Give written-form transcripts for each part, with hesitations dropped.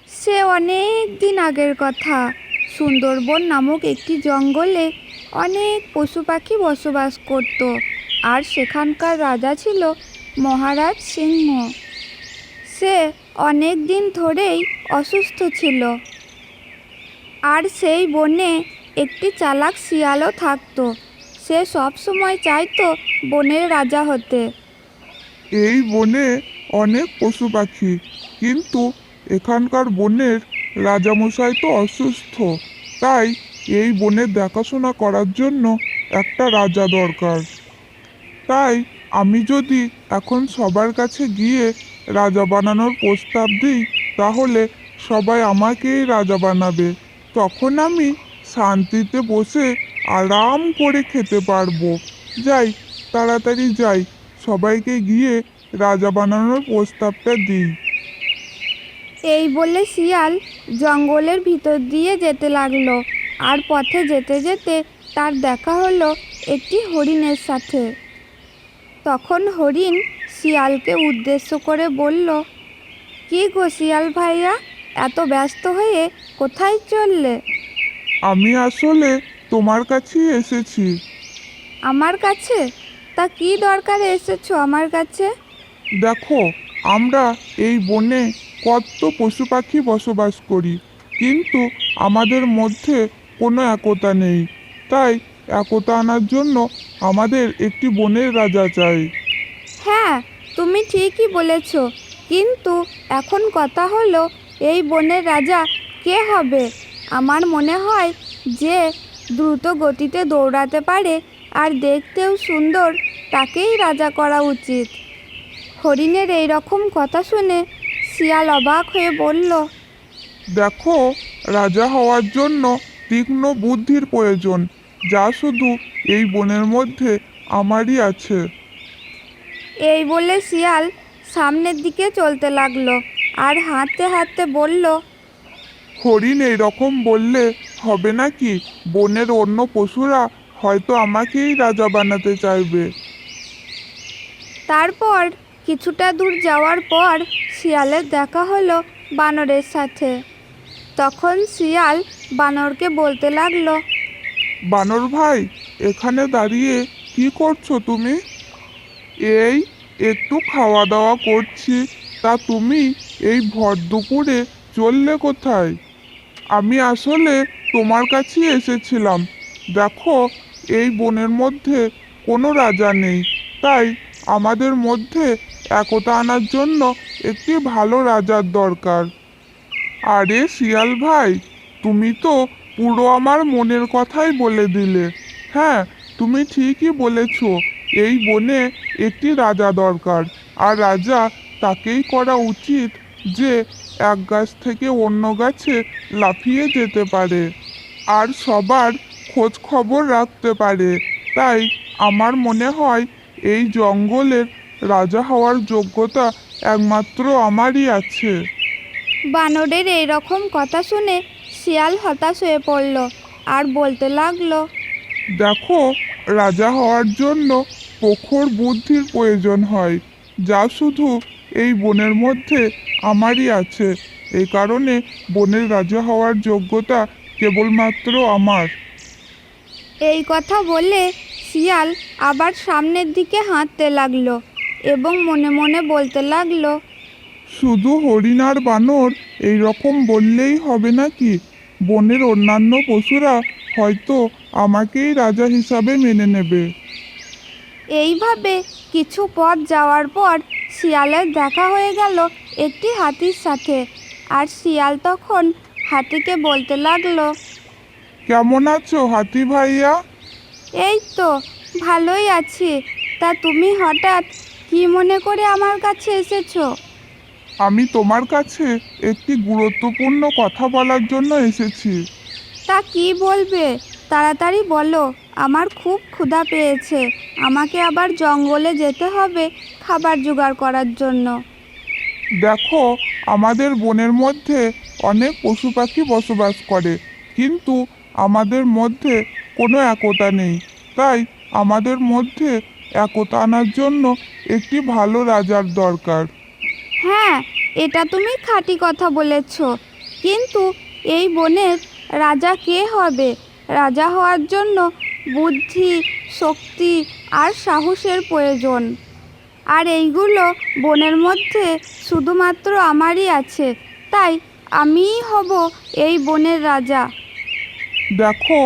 সে অনেক দিন আগের কথা। সুন্দরবন নামক একটি জঙ্গলে অনেক পশু পাখি বসবাস করত, আর সেখানকার রাজা ছিল মহারাজ সিংহ। সে অনেক দিন ধরেই অসুস্থ ছিল, আর সেই বনে একটি চালাক শিয়ালও থাকতো। সে সব সময় চাইতো বনের রাজা হতে। এই বনে অনেক পশু পাখি, কিন্তু এখানকার বনের রাজামশাই তো অসুস্থ। তাই এই বনের দেখাশোনা করার জন্য একটা রাজা দরকার। তাই আমি যদি এখন সবার কাছে গিয়ে রাজা বানানোর প্রস্তাব দিই, তাহলে সবাই আমাকেই রাজা বানাবে। তখন আমি শান্তিতে বসে আরাম করে খেতে পারবো। যাই, তাড়াতাড়ি যাই, সবাইকে গিয়ে রাজা বানানোর প্রস্তাবটা দিই। এই বলে শিয়াল জঙ্গলের ভিতর দিয়ে যেতে লাগলো, আর পথে যেতে যেতে তার দেখা হলো একটি হরিণের সাথে। তখন হরিণ শিয়ালকে উদ্দেশ্য করে বলল, কি গো শিয়াল ভাইয়া, এত ব্যস্ত হয়ে কোথায় চললে? আমি আসলে তোমার কাছেই এসেছি। আমার কাছে? তা কি দরকারে এসেছো আমার কাছে? দেখো, আমরা এই বনে কত পশু পাখি বসবাস করি, কিন্তু আমাদের মধ্যে কোনো একতা নেই। তাই একতা আনার জন্য আমাদের একটি বনের রাজা চাই। হ্যাঁ, তুমি ঠিকই বলেছ, কিন্তু এখন কথা হলো এই বনের রাজা কে হবে? আমার মনে হয় যে দ্রুত গতিতে দৌড়াতে পারে আর দেখতেও সুন্দর, তাকেই রাজা করা উচিত। হরিণের এই রকম কথা শুনে শিয়াল অবাক হয়ে বলল, দেখো, রাজা হওয়ার জন্য তীক্ষ্ণ বুদ্ধির প্রয়োজন, যা শুধু এই বনের মধ্যে আমারই আছে। এই বলে শিয়াল সামনের দিকে চলতে লাগলো আর হাঁটতে হাঁটতে বলল, হরিণ এইরকম বললে হবে নাকি? বনের অন্য পশুরা হয়তো আমাকেই রাজা বানাতে চাইবে। তারপর কিছুটা দূর যাওয়ার পর শিয়ালের দেখা হলো বানরের সাথে। তখন শিয়াল বানরকে বলতে লাগলো, বানর ভাই, এখানে দাঁড়িয়ে কি করছো তুমি? এই একটু খাওয়া দাওয়া করছি। তা তুমি এই ভর দুপুরে চললে কোথায়? আমি আসলে তোমার কাছেই এসেছিলাম। দেখো, এই বনের মধ্যে কোনো রাজা নেই, তাই আমাদের মধ্যে একতা আনার জন্য একটি ভালো রাজার দরকার। আরে শিয়াল ভাই, তুমি তো পুরো আমার মনের কথাই বলে দিলে। হ্যাঁ, তুমি ঠিকই বলেছ, এই বনে একটি রাজা দরকার। আর রাজা তাকেই করা উচিত যে এক গাছ থেকে অন্য গাছে লাফিয়ে যেতে পারে আর সবার খোঁজ খবর রাখতে পারে। তাই আমার মনে হয় এই জঙ্গলের রাজা হওয়ার যোগ্যতা একমাত্র আমারই আছে। বানরের এই রকম কথা শুনে শিয়াল হতাশ হয়ে পড়ল আর বলতে লাগলো, দেখো, রাজা হওয়ার জন্য প্রখর বুদ্ধির প্রয়োজন হয়, যা শুধু এই বনের মধ্যে আমারই আছে। এই কারণে বনের রাজা হওয়ার যোগ্যতা কেবলমাত্র আমার। এই কথা বলে শিয়াল আবার সামনের দিকে হাঁটতে লাগলো এবং মনে মনে বলতে লাগলো, শুধু হরিণ আর বানর এই রকম বললেই হবে নাকি? বনের অন্যান্য পশুরা হয়তো আমাকেই রাজা হিসাবে মেনে নেবে। এইভাবে কিছু পথ যাওয়ার পর শিয়ালের দেখা হয়ে গেল একটি হাতির সাথে। আর শিয়াল তখন হাতিকে বলতে লাগলো, কেমন আছো হাতি ভাইয়া? এই তো ভালোই আছি। তা তুমি হঠাৎ কি মনে করে আমার কাছে এসেছো? আমি তোমার কাছে একটি গুরুত্বপূর্ণ কথা বলার জন্য এসেছি। তা কি বলবে? তাড়াতাড়ি বলো, আমার খুব ক্ষুধা পেয়েছে। আমাকে আবার জঙ্গলে যেতে হবে খাবার জোগাড় করার জন্য। দেখো, আমাদের বনের মধ্যে অনেক পশু পাখি বসবাস করে, কিন্তু আমাদের মধ্যে কোনো একতা নেই। তাই আমাদের মধ্যে একতা আনার জন্য একটি ভালো রাজার দরকার। হ্যাঁ, এটা তুমি খাঁটি কথা বলেছ। কিন্তু এই বনের রাজা কে হবে? রাজা হওয়ার জন্য বুদ্ধি, শক্তি আর সাহসের প্রয়োজন। আর এইগুলো বনের মধ্যে শুধুমাত্র আমারই আছে। তাই আমিই হব এই বনের রাজা। দেখো,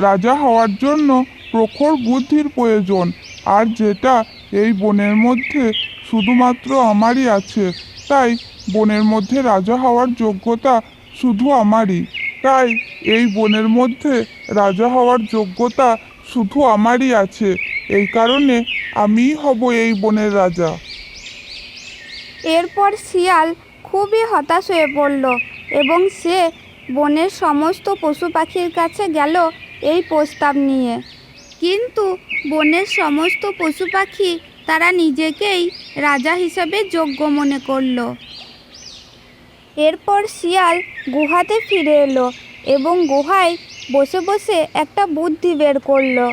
রাজা হওয়ার জন্য প্রখর বুদ্ধির প্রয়োজন, আর যেটা এই বনের মধ্যে শুধুমাত্র আমারই আছে। তাই বনের মধ্যে রাজা হওয়ার যোগ্যতা শুধু আমারই। তাই এই বনের মধ্যে রাজা হওয়ার যোগ্যতা শুধু আমারই আছে। এই কারণে আমিই হব এই বনের রাজা। এরপর শিয়াল খুবই হতাশ হয়ে পড়ল এবং সে বনের সমস্ত পশু পাখির কাছে গেল এই প্রস্তাব নিয়ে। কিন্তু বনের সমস্ত পশু পাখি তারা নিজেকেই রাজা হিসেবে যোগ্য মনে করল। এরপর শিয়াল গুহাতে ফিরে এলো এবং গুহায় বসে বসে একটা বুদ্ধি বের করলো।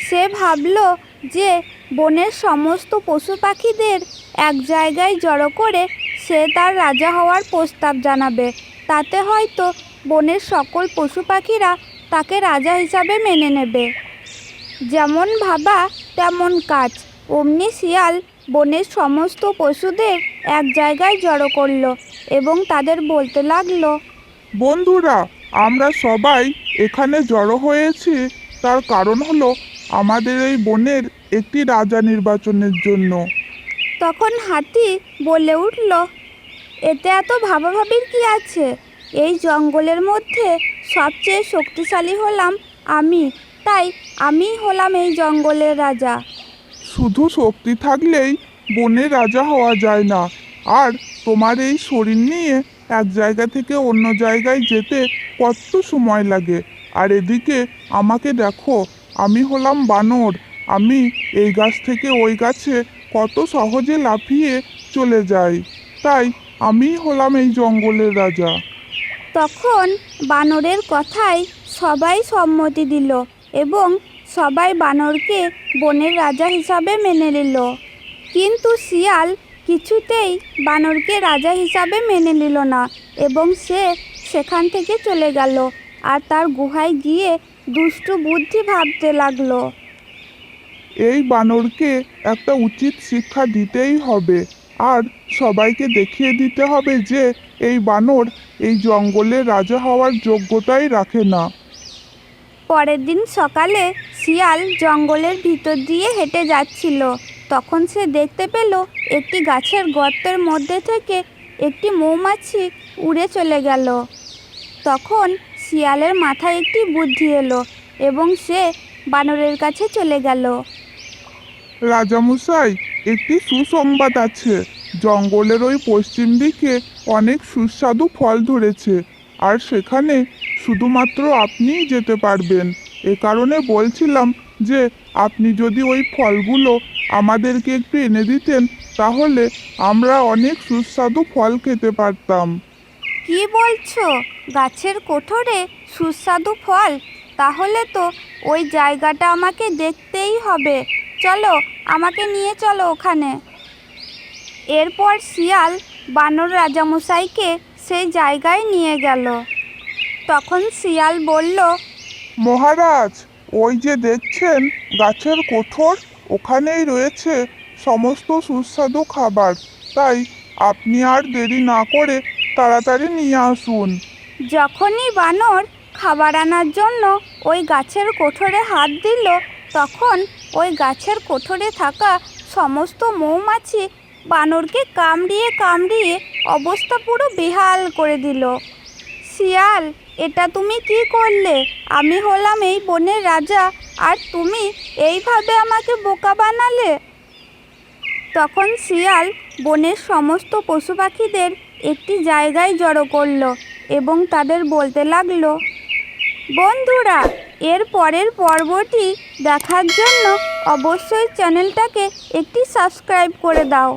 সে ভাবল যে বনের সমস্ত পশু পাখিদের এক জায়গায় জড়ো করে সে তার রাজা হওয়ার প্রস্তাব জানাবে। তাতে হয়তো বনের সকল পশু পাখিরা তাকে রাজা হিসাবে মেনে নেবে। যেমন ভাবা তেমন কাজ। অমনি শিয়াল বনের সমস্ত পশুদের এক জায়গায় জড়ো করলো এবং তাদের বলতে লাগলো, বন্ধুরা, আমরা সবাই এখানে জড়ো হয়েছি তার কারণ হলো আমাদের এই বনের একটি রাজা নির্বাচনের জন্য। তখন হাতি বলে উঠল, এতে এত ভাবাভাবির কি আছে? এই জঙ্গলের মধ্যে সবচেয়ে শক্তিশালী হলাম আমি, তাই আমিই হলাম এই জঙ্গলের রাজা। শুধু শক্তি থাকলেই বনের রাজা হওয়া যায় না। আর তোমার এই শরীর নিয়ে এক জায়গা থেকে অন্য জায়গায় যেতে কত সময় লাগে। আর এদিকে আমাকে দেখো, আমি হলাম বানর। আমি এই গাছ থেকে ওই গাছে কত সহজে লাফিয়ে চলে যাই। তাই আমিই হলাম এই জঙ্গলের রাজা। তখন বানরের কথায় সবাই সম্মতি দিল এবং সবাই বানরকে বনের রাজা হিসাবে মেনে নিল। কিন্তু শিয়াল কিছুতেই বানরকে রাজা হিসাবে মেনে নিল না এবং সে সেখান থেকে চলে গেল আর তার গুহায় গিয়ে দুষ্টু বুদ্ধি ভাবতে লাগলো। এই বানরকে একটা উচিত শিক্ষা দিতেই হবে, আর সবাইকে দেখিয়ে দিতে হবে যে এই বানর এই জঙ্গলের রাজা হওয়ার যোগ্যতাই রাখে না। পরের দিন সকালে শিয়াল জঙ্গলের ভিতর দিয়ে হেঁটে যাচ্ছিল। তখন সে দেখতে পেল একটি গাছের গর্তের মধ্যে থেকে একটি মৌমাছি উড়ে চলে গেল। তখন শিয়ালের মাথায় একটি বুদ্ধি এলো এবং সে বানরের কাছে চলে গেল। রাজামশাই, একটি সুসংবাদ আছে। জঙ্গলের ওই পশ্চিম দিকে অনেক সুস্বাদু ফল ধরেছে, আর সেখানে শুধুমাত্র আপনিই যেতে পারবেন। এ কারণে বলছিলাম যে আপনি যদি ওই ফলগুলো আমাদেরকে একটু এনে দিতেন, তাহলে আমরা অনেক সুস্বাদু ফল খেতে পারতাম। কি বলছো? গাছের কোঠরে সুস্বাদু ফল? তাহলে তো ওই জায়গাটা আমাকে দেখতেই হবে। চলো, আমাকে নিয়ে চলো ওখানে। এরপর শিয়াল বানর রাজামশাইকে সেই জায়গায় নিয়ে গেল। তখন শিয়াল বলল, মহারাজ, ওই যে দেখছেন গাছের কোঠর, ওখানেই রয়েছে সমস্ত সুস্বাদু খাবার। তাই আপনি আর দেরি না করে তাড়াতাড়ি নিয়ে আসুন। যখনই বানর খাবার আনার জন্য ওই গাছের কোঠরে হাত দিল, তখন ওই গাছের কোঠরে থাকা সমস্ত মৌমাছি বানরকে কামড়িয়ে কামড়িয়ে অবস্থা পুরো বেহাল করে দিল। শিয়াল, এটা তুমি কি করলে? আমি হলাম এই বনের রাজা, আর তুমি এইভাবে আমাকে বোকা বানালে। তখন শিয়াল বনের সমস্ত পশু পাখিদের একটি জায়গায় জড়ো করলো এবং তাদের বলতে লাগলো, বন্ধুরা, এর পরের পর্বটি দেখার জন্য অবশ্যই চ্যানেলটাকে একটি সাবস্ক্রাইব করে দাও।